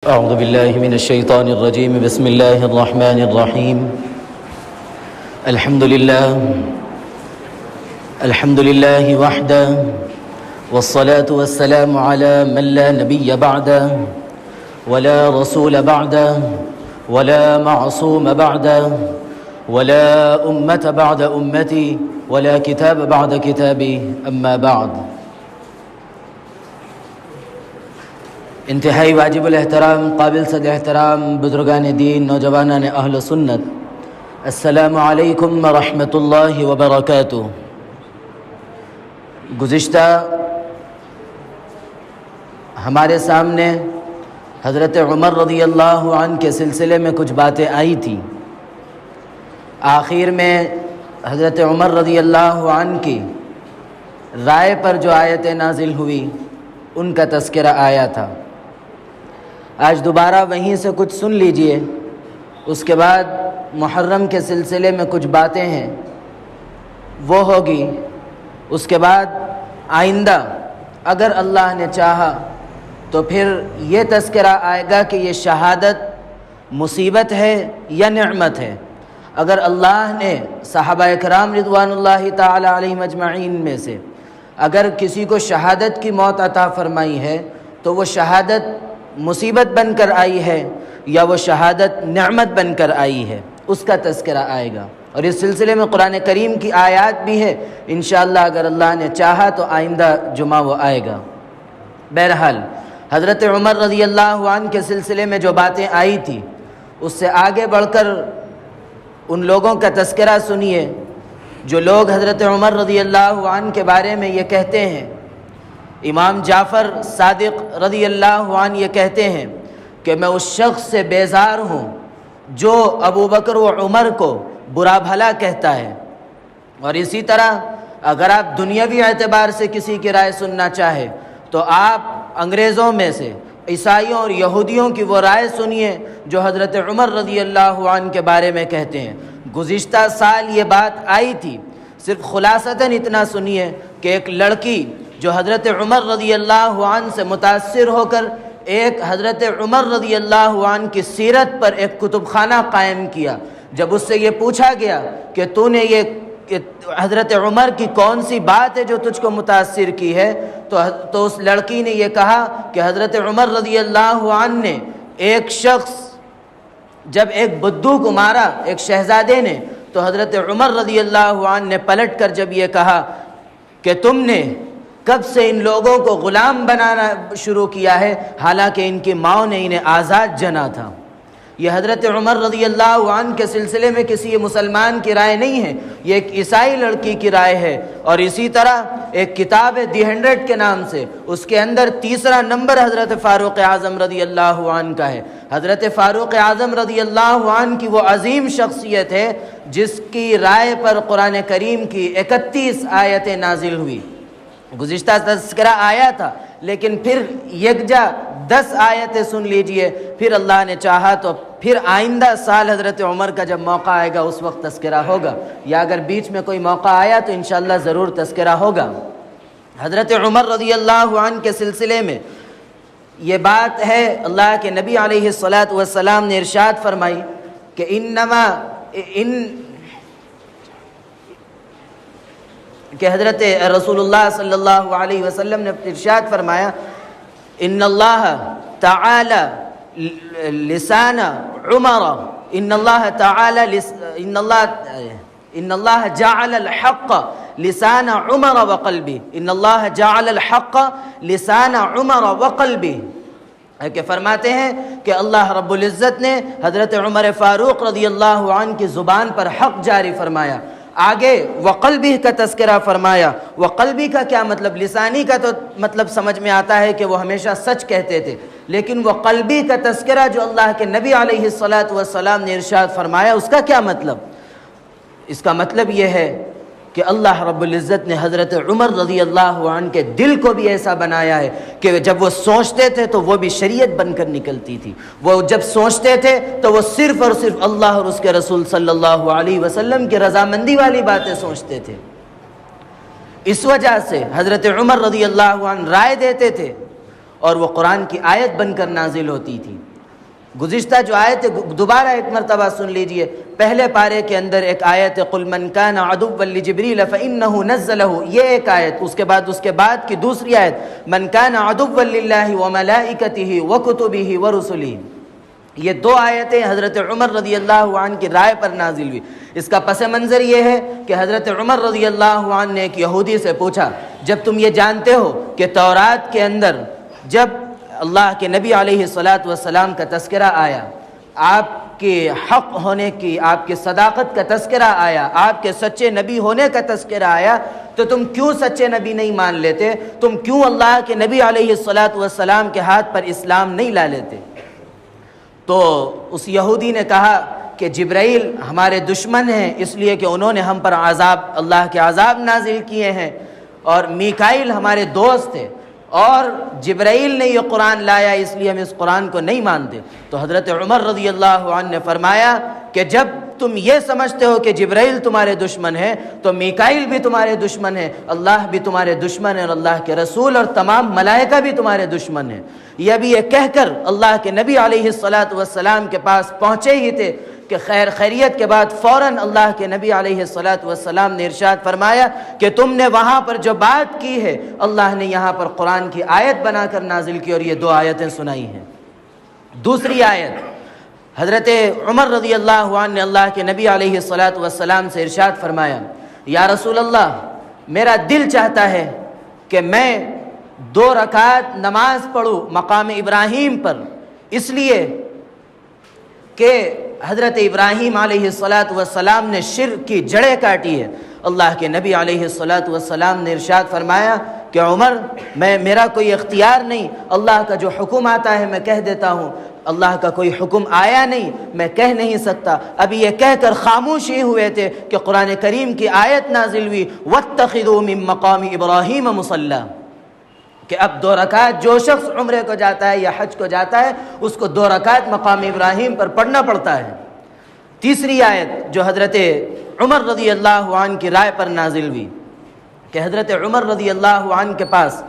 أعوذ بالله من الشيطان الرجيم. بسم الله الرحمن الرحيم. الحمد لله وحده، والصلاة والسلام على من لا نبي بعده ولا رسول بعده ولا معصوم بعده ولا أمة بعد أمتي ولا كتاب بعد كتابي. أما بعد. انتہائی واجب الاحترام، قابل صد احترام بزرگان دین، نوجوانان اہل سنت، السلام علیکم ورحمۃ اللہ وبرکاتہ۔ گزشتہ ہمارے سامنے حضرت عمر رضی اللہ عنہ کے سلسلے میں کچھ باتیں آئی تھیں۔ آخر میں حضرت عمر رضی اللہ عنہ کی رائے پر جو آیتیں نازل ہوئی ان کا تذکرہ آیا تھا۔ آج دوبارہ وہیں سے کچھ سن لیجئے، اس کے بعد محرم کے سلسلے میں کچھ باتیں ہیں وہ ہوگی۔ اس کے بعد آئندہ اگر اللہ نے چاہا تو پھر یہ تذکرہ آئے گا کہ یہ شہادت مصیبت ہے یا نعمت ہے۔ اگر اللہ نے صحابہ کرام رضوان اللہ تعالی علیہم اجمعین میں سے اگر کسی کو شہادت کی موت عطا فرمائی ہے تو وہ شہادت مصیبت بن کر آئی ہے یا وہ شہادت نعمت بن کر آئی ہے، اس کا تذکرہ آئے گا۔ اور اس سلسلے میں قرآن کریم کی آیات بھی ہے، انشاءاللہ اگر اللہ نے چاہا تو آئندہ جمعہ وہ آئے گا۔ بہرحال حضرت عمر رضی اللہ عنہ کے سلسلے میں جو باتیں آئی تھی اس سے آگے بڑھ کر ان لوگوں کا تذکرہ سنیے جو لوگ حضرت عمر رضی اللہ عنہ کے بارے میں یہ کہتے ہیں۔ امام جعفر صادق رضی اللہ عنہ یہ کہتے ہیں کہ میں اس شخص سے بیزار ہوں جو ابو بکر و عمر کو برا بھلا کہتا ہے۔ اور اسی طرح اگر آپ دنیاوی اعتبار سے کسی کی رائے سننا چاہے تو آپ انگریزوں میں سے عیسائیوں اور یہودیوں کی وہ رائے سنیے جو حضرت عمر رضی اللہ عنہ کے بارے میں کہتے ہیں۔ گزشتہ سال یہ بات آئی تھی، صرف خلاصتاً اتنا سنیے کہ ایک لڑکی جو حضرت عمر رضی اللہ عنہ سے متاثر ہو کر ایک حضرت عمر رضی اللہ عنہ کی سیرت پر ایک کتب خانہ قائم کیا، جب اس سے یہ پوچھا گیا کہ تو نے یہ حضرت عمر کی کون سی بات ہے جو تجھ کو متاثر کی ہے، تو اس لڑکی نے یہ کہا کہ حضرت عمر رضی اللہ عنہ نے ایک شخص جب ایک بدو کو مارا ایک شہزادے نے، تو حضرت عمر رضی اللہ عنہ نے پلٹ کر جب یہ کہا کہ تم نے کب سے ان لوگوں کو غلام بنانا شروع کیا ہے حالانکہ ان کی ماں نے انہیں آزاد جنا تھا۔ یہ حضرت عمر رضی اللہ عنہ کے سلسلے میں کسی مسلمان کی رائے نہیں ہے، یہ ایک عیسائی لڑکی کی رائے ہے۔ اور اسی طرح ایک کتاب ہے دی 100 کے نام سے، اس کے اندر تیسرا نمبر حضرت فاروق اعظم رضی اللہ عنہ کا ہے۔ حضرت فاروق اعظم رضی اللہ عنہ کی وہ عظیم شخصیت ہے جس کی رائے پر قرآن کریم کی 31 آیتیں نازل ہوئی۔ گزشتہ تذکرہ آیا تھا لیکن پھر یکجا 10 آیتیں سن لیجئے، پھر اللہ نے چاہا تو پھر آئندہ سال حضرت عمر کا جب موقع آئے گا اس وقت تذکرہ ہوگا، یا اگر بیچ میں کوئی موقع آیا تو انشاءاللہ ضرور تذکرہ ہوگا۔ حضرت عمر رضی اللہ عنہ کے سلسلے میں یہ بات ہے، اللہ کے نبی علیہ الصلاۃ والسلام نے ارشاد فرمائی کہ کہ حضرت رسول اللہ صلی اللہ علیہ وسلم نے ارشاد فرمایا ان اللہ تعالی لسان عمر ان اللہ جعل الحق لسان عمر وقلبی ان اللہ جعل الحق لسان عمر وقلبی، کہ فرماتے ہیں کہ اللہ رب العزت نے حضرت عمر فاروق رضی اللہ عنہ کی زبان پر حق جاری فرمایا۔ آگے وقلبی کا تذکرہ فرمایا۔ وقلبی کا کیا مطلب؟ لسانی کا تو مطلب سمجھ میں آتا ہے کہ وہ ہمیشہ سچ کہتے تھے، لیکن وہ قلبی کا تذکرہ جو اللہ کے نبی علیہ الصلاۃ والسلام نے ارشاد فرمایا اس کا کیا مطلب؟ اس کا مطلب یہ ہے کہ اللہ رب العزت نے حضرت عمر رضی اللہ عنہ کے دل کو بھی ایسا بنایا ہے کہ جب وہ سوچتے تھے تو وہ بھی شریعت بن کر نکلتی تھی۔ وہ جب سوچتے تھے تو وہ صرف اور صرف اللہ اور اس کے رسول صلی اللہ علیہ وسلم کی رضامندی والی باتیں سوچتے تھے۔ اس وجہ سے حضرت عمر رضی اللہ عنہ رائے دیتے تھے اور وہ قرآن کی آیت بن کر نازل ہوتی تھی۔ گزشتہ جو آیت ہے دوبارہ ایک مرتبہ سن لیجئے. پہلے پارے کے اندر ایک آیت ہے قُلْ مَنْ كَانَ عَدُوًّا لِجِبْرِيلَ فَإِنَّهُ نَزَّلَهُ، یہ ایک آیت. اس کے بعد کی دوسری آیت مَنْ كَانَ عَدُوًّا لِلَّهِ وَمَلَائِكَتِهِ وَكُتُبِهِ وَرُسُلِهِ. یہ دو آیتیں حضرت عمر رضی اللہ عنہ کی رائے پر نازل ہوئی. اس کا پس منظر یہ ہے کہ حضرت عمر رضی اللہ عنہ نے ایک یہودی سے پوچھا، جب تم یہ جانتے ہو کہ تورات کے اندر جب اللہ کے نبی علیہ الصلاۃ والسلام کا تذکرہ آیا، آپ کے حق ہونے کی، آپ کے صداقت کا تذکرہ آیا، آپ کے سچے نبی ہونے کا تذکرہ آیا، تو تم کیوں سچے نبی نہیں مان لیتے؟ تم کیوں اللہ کے نبی علیہ الصلاۃ والسلام کے ہاتھ پر اسلام نہیں لا لیتے؟ تو اس یہودی نے کہا کہ جبرائیل ہمارے دشمن ہیں، اس لیے کہ انہوں نے ہم پر عذاب، اللہ کے عذاب نازل کیے ہیں، اور میکائیل ہمارے دوست تھے، اور جبرائیل نے یہ قرآن لایا، اس لیے ہم اس قرآن کو نہیں مانتے. تو حضرت عمر رضی اللہ عنہ نے فرمایا کہ جب تم یہ سمجھتے ہو کہ جبرائیل تمہارے دشمن ہے تو میکائیل بھی تمہارے دشمن ہے، اللہ بھی تمہارے دشمن ہے، اور اللہ کے رسول اور تمام ملائکہ بھی تمہارے دشمن ہیں. یہ ابھی یہ کہہ کر اللہ کے نبی علیہ الصلاۃ والسلام کے پاس پہنچے ہی تھے کہ خیریت کے بعد فوراً اللہ کے نبی علیہ الصلاۃ والسلام نے ارشاد فرمایا کہ تم نے وہاں پر جو بات کی ہے اللہ نے یہاں پر قرآن کی آیت بنا کر نازل کی، اور یہ دو آیتیں سنائی ہیں. دوسری آیت حضرت عمر رضی اللہ عنہ نے اللہ کے نبی علیہ الصلاۃ والسلام سے ارشاد فرمایا، یا رسول اللہ، میرا دل چاہتا ہے کہ میں 2 رکعت نماز پڑھوں مقام ابراہیم پر، اس لیے کہ حضرت ابراہیم علیہ الصلاۃ والسلام نے شرک کی جڑیں کاٹی ہے. اللہ کے نبی علیہ الصلاۃ والسلام نے ارشاد فرمایا کہ عمر، میرا کوئی اختیار نہیں، اللہ کا جو حکم آتا ہے میں کہہ دیتا ہوں، اللہ کا کوئی حکم آیا نہیں میں کہہ نہیں سکتا. ابھی یہ کہہ کر خاموش ہی ہوئے تھے کہ قرآن کریم کی آیت نازل ہوئی، وَاتَّخِذُوا مِن مَّقَامِ إِبْرَاهِيمَ مُصَلًّى، کہ اب 2 رکعت جو شخص عمرے کو جاتا ہے یا حج کو جاتا ہے اس کو 2 رکعت مقام ابراہیم پر پڑھنا پڑتا ہے. تیسری آیت جو حضرت عمر رضی اللہ عنہ کی رائے پر نازل ہوئی کہ حضرت عمر رضی اللہ عنہ کے پاس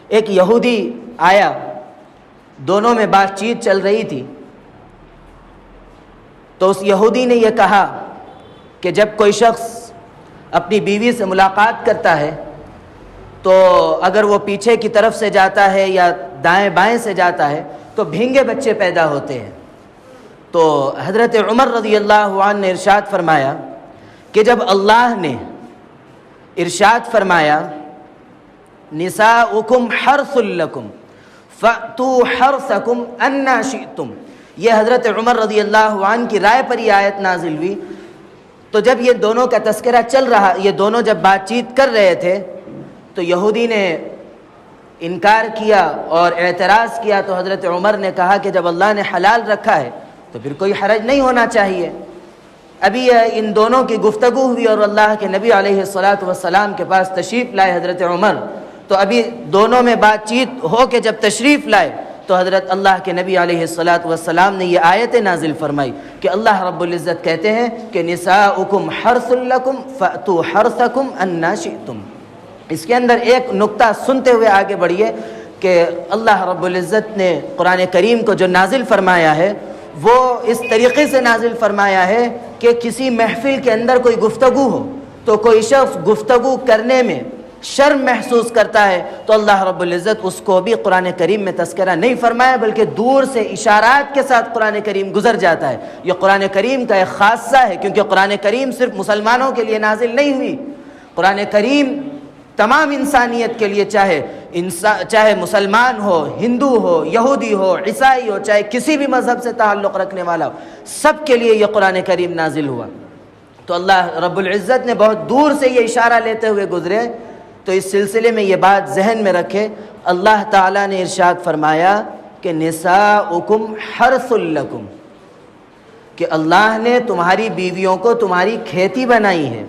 ایک یہودی آیا، دونوں میں بات چیت چل رہی تھی. تو اس یہودی نے یہ کہا کہ جب کوئی شخص اپنی بیوی سے ملاقات کرتا ہے تو اگر وہ پیچھے کی طرف سے جاتا ہے یا دائیں بائیں سے جاتا ہے تو بھینگے بچے پیدا ہوتے ہیں. تو حضرت عمر رضی اللہ عنہ نے ارشاد فرمایا کہ جب اللہ نے ارشاد فرمایا نساؤکم حرث لکم فأتوا حرثکم انا شئتم، یہ حضرت عمر رضی اللہ عنہ کی رائے پر یہ آیت نازل ہوئی. تو جب یہ دونوں کا تذکرہ چل رہا، یہ دونوں جب بات چیت کر رہے تھے تو یہودی نے انکار کیا اور اعتراض کیا. تو حضرت عمر نے کہا کہ جب اللہ نے حلال رکھا ہے تو پھر کوئی حرج نہیں ہونا چاہیے. ابھی ان دونوں کی گفتگو ہوئی اور اللہ کے نبی علیہ الصلاۃ والسلام کے پاس تشریف لائے حضرت عمر. تو ابھی دونوں میں بات چیت ہو کے جب تشریف لائے تو حضرت اللہ کے نبی علیہ الصلاۃ والسلام نے یہ آیت نازل فرمائی کہ اللہ رب العزت کہتے ہیں کہ نساؤکم حرث لکم فأتوا حرثکم انا شئتم. اس کے اندر ایک نقطہ سنتے ہوئے آگے بڑھیے کہ اللہ رب العزت نے قرآن کریم کو جو نازل فرمایا ہے وہ اس طریقے سے نازل فرمایا ہے کہ کسی محفل کے اندر کوئی گفتگو ہو تو کوئی شخص گفتگو کرنے میں شرم محسوس کرتا ہے تو اللہ رب العزت اس کو بھی قرآن کریم میں تذکرہ نہیں فرمایا بلکہ دور سے اشارات کے ساتھ قرآن کریم گزر جاتا ہے. یہ قرآن کریم کا ایک خاصہ ہے کیونکہ قرآن کریم صرف مسلمانوں کے لیے نازل نہیں ہوئی. قرآن کریم تمام انسانیت کے لیے، چاہے مسلمان ہو، ہندو ہو، یہودی ہو، عیسائی ہو، چاہے کسی بھی مذہب سے تعلق رکھنے والا ہو، سب کے لیے یہ قرآن کریم نازل ہوا. تو اللہ رب العزت نے بہت دور سے یہ اشارہ لیتے ہوئے گزرے. تو اس سلسلے میں یہ بات ذہن میں رکھے، اللہ تعالیٰ نے ارشاد فرمایا کہ نساؤکم حرث لکم، کہ اللہ نے تمہاری بیویوں کو تمہاری کھیتی بنائی ہے.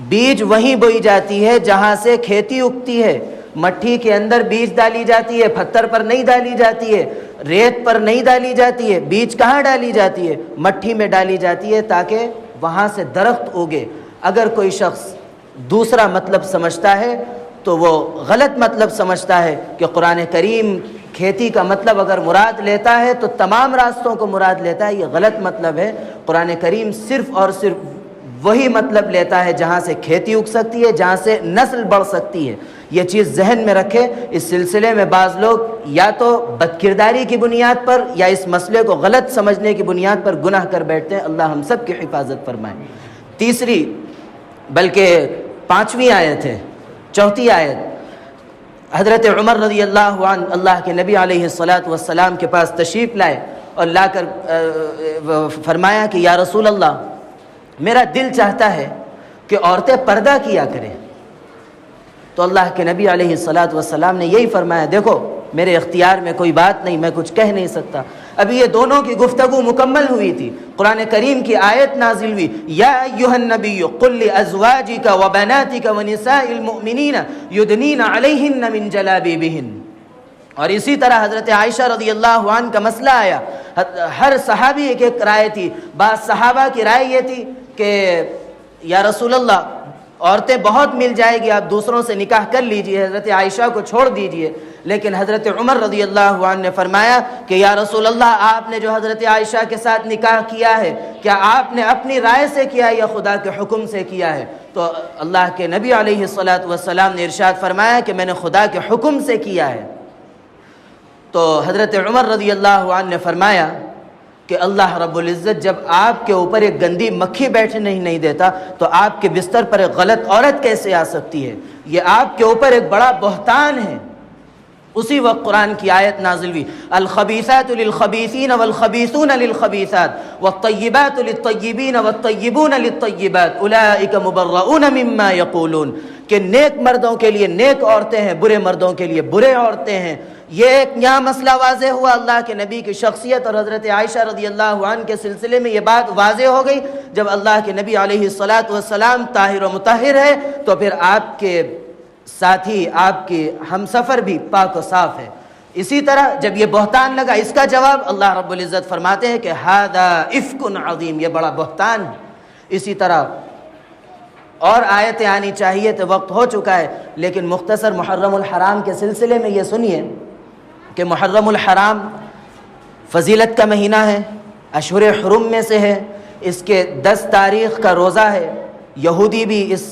بیج وہیں بوئی جاتی ہے جہاں سے کھیتی اگتی ہے. مٹھی کے اندر بیج ڈالی جاتی ہے، پتھر پر نہیں ڈالی جاتی ہے، ریت پر نہیں ڈالی جاتی ہے. بیج کہاں ڈالی جاتی ہے؟ مٹھی میں ڈالی جاتی ہے تاکہ وہاں سے درخت اگے. اگر کوئی شخص دوسرا مطلب سمجھتا ہے تو وہ غلط مطلب سمجھتا ہے کہ قرآن کریم کھیتی کا مطلب اگر مراد لیتا ہے تو تمام راستوں کو مراد لیتا ہے، یہ غلط مطلب ہے۔ قرآن کریم صرف اور صرف وہی مطلب لیتا ہے جہاں سے کھیتی اگ سکتی ہے، جہاں سے نسل بڑھ سکتی ہے۔ یہ چیز ذہن میں رکھے۔ اس سلسلے میں بعض لوگ یا تو بد کرداری کی بنیاد پر یا اس مسئلے کو غلط سمجھنے کی بنیاد پر گناہ کر بیٹھتے ہیں۔ اللہ ہم سب کی حفاظت فرمائے۔ تیسری بلکہ 5ویں آیت ہے، 4تھی آیت، حضرت عمر رضی اللہ عنہ اللہ کے نبی علیہ الصلاۃ والسلام کے پاس تشریف لائے اور لا کر فرمایا کہ یا رسول اللہ، میرا دل چاہتا ہے کہ عورتیں پردہ کیا کریں۔ تو اللہ کے نبی علیہ الصلاۃ والسلام نے یہی فرمایا، دیکھو میرے اختیار میں کوئی بات نہیں، میں کچھ کہہ نہیں سکتا۔ ابھی یہ دونوں کی گفتگو مکمل ہوئی تھی، قرآن کریم کی آیت نازل ہوئی، یا ایھا النبی قل لازواجک وبناتک ونساء المؤمنین یدنین علیہن من جلابیبہن۔ اور اسی طرح حضرت عائشہ رضی اللہ عنہ کا مسئلہ آیا، ہر صحابی ایک رائے تھی۔ بعض صحابہ کی رائے یہ تھی کہ یا رسول اللہ، عورتیں بہت مل جائے گی، آپ دوسروں سے نکاح کر لیجئے، حضرت عائشہ کو چھوڑ دیجئے۔ لیکن حضرت عمر رضی اللہ عنہ نے فرمایا کہ یا رسول اللہ، آپ نے جو حضرت عائشہ کے ساتھ نکاح کیا ہے، کیا آپ نے اپنی رائے سے کیا یا خدا کے حکم سے کیا ہے؟ تو اللہ کے نبی علیہ الصلاۃ والسلام نے ارشاد فرمایا کہ میں نے خدا کے حکم سے کیا ہے۔ تو حضرت عمر رضی اللہ عنہ نے فرمایا کہ اللہ رب العزت جب آپ کے اوپر ایک گندی مکھی بیٹھنے نہیں دیتا تو آپ کے بستر پر ایک غلط عورت کیسے آ سکتی ہے؟ یہ آپ کے اوپر ایک بڑا بہتان ہے۔ اسی وقت قرآن کی آیت نازل ہوئی، الخبیثات للخبیثین والخبیثون للخبیثات والطیبات للطیبین والطیبون للطیبات اولئک مبرؤون مما یقولون، کہ نیک مردوں کے لیے نیک عورتیں ہیں، برے مردوں کے لیے برے عورتیں ہیں۔ یہ ایک نیا مسئلہ واضح ہوا، اللہ کے نبی کی شخصیت اور حضرت عائشہ رضی اللہ عنہ کے سلسلے میں یہ بات واضح ہو گئی۔ جب اللہ کے نبی علیہ الصلاۃ والسلام طاہر و مطہر ہے تو پھر آپ کے ساتھی، آپ کے ہمسفر بھی پاک و صاف ہے۔ اسی طرح جب یہ بہتان لگا، اس کا جواب اللہ رب العزت فرماتے ہیں کہ ھذا افک عظیم، یہ بڑا بہتان ہے۔ اسی طرح اور آیتیں آنی چاہیے تو وقت ہو چکا ہے، لیکن مختصر محرم الحرام کے سلسلے میں یہ سنیے کہ محرم الحرام فضیلت کا مہینہ ہے، اشہر حرم میں سے ہے۔ اس کے 10 تاریخ کا روزہ ہے۔ یہودی بھی اس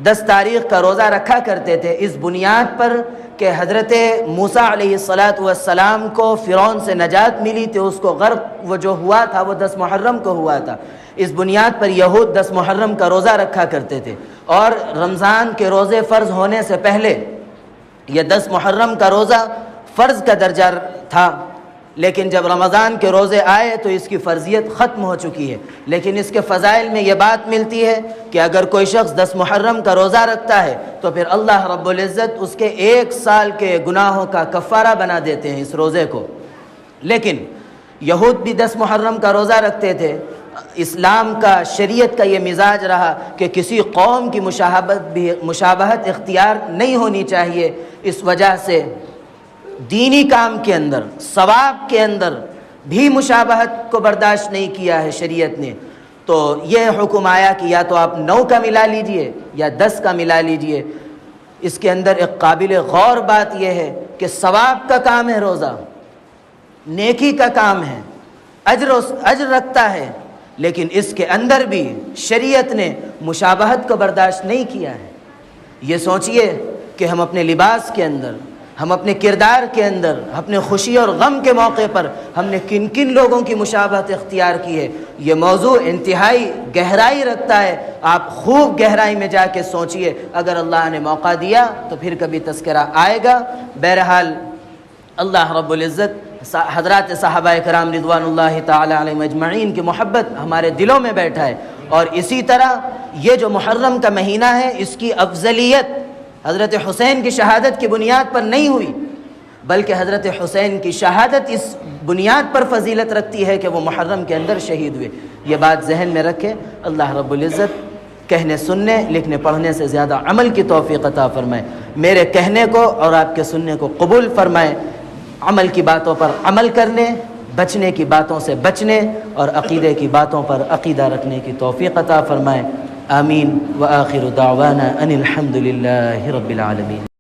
10 تاریخ کا روزہ رکھا کرتے تھے، اس بنیاد پر کہ حضرت موسیٰ علیہ السلام کو فرعون سے نجات ملی تھی، اس کو غرق وہ جو ہوا تھا وہ 10 محرم کو ہوا تھا۔ اس بنیاد پر یہود 10 محرم کا روزہ رکھا کرتے تھے، اور رمضان کے روزے فرض ہونے سے پہلے یہ 10 محرم کا روزہ فرض کا درجہ تھا، لیکن جب رمضان کے روزے آئے تو اس کی فرضیت ختم ہو چکی ہے۔ لیکن اس کے فضائل میں یہ بات ملتی ہے کہ اگر کوئی شخص 10 محرم کا روزہ رکھتا ہے تو پھر اللہ رب العزت اس کے 1 سال کے گناہوں کا کفارہ بنا دیتے ہیں اس روزے کو۔ لیکن یہود بھی 10 محرم کا روزہ رکھتے تھے۔ اسلام کا، شریعت کا یہ مزاج رہا کہ کسی قوم کی مشابہت اختیار نہیں ہونی چاہیے، اس وجہ سے دینی کام کے اندر، ثواب کے اندر بھی مشابہت کو برداشت نہیں کیا ہے شریعت نے۔ تو یہ حکم آیا کہ یا تو آپ 9 کا ملا لیجئے یا 10 کا ملا لیجئے۔ اس کے اندر ایک قابل غور بات یہ ہے کہ ثواب کا کام ہے روزہ، نیکی کا کام ہے، اجر رکھتا ہے، لیکن اس کے اندر بھی شریعت نے مشابہت کو برداشت نہیں کیا ہے۔ یہ سوچئے کہ ہم اپنے لباس کے اندر، ہم اپنے کردار کے اندر، اپنے خوشی اور غم کے موقع پر ہم نے کن کن لوگوں کی مشابہت اختیار کی ہے۔ یہ موضوع انتہائی گہرائی رکھتا ہے، آپ خوب گہرائی میں جا کے سوچئے۔ اگر اللہ نے موقع دیا تو پھر کبھی تذکرہ آئے گا۔ بہرحال اللہ رب العزت حضرات صحابہ کرام رضوان اللہ تعالی علیہم اجمعین کی محبت ہمارے دلوں میں بیٹھا ہے، اور اسی طرح یہ جو محرم کا مہینہ ہے اس کی افضلیت حضرت حسین کی شہادت کی بنیاد پر نہیں ہوئی، بلکہ حضرت حسین کی شہادت اس بنیاد پر فضیلت رکھتی ہے کہ وہ محرم کے اندر شہید ہوئے۔ یہ بات ذہن میں رکھیں۔ اللہ رب العزت کہنے، سننے، لکھنے، پڑھنے سے زیادہ عمل کی توفیق عطا فرمائے۔ میرے کہنے کو اور آپ کے سننے کو قبول فرمائے، عمل کی باتوں پر عمل کرنے، بچنے کی باتوں سے بچنے، اور عقیدے کی باتوں پر عقیدہ رکھنے کی توفیق عطا فرمائے۔ آمین۔ وآخر دعوانا ان الحمد للہ رب العالمین۔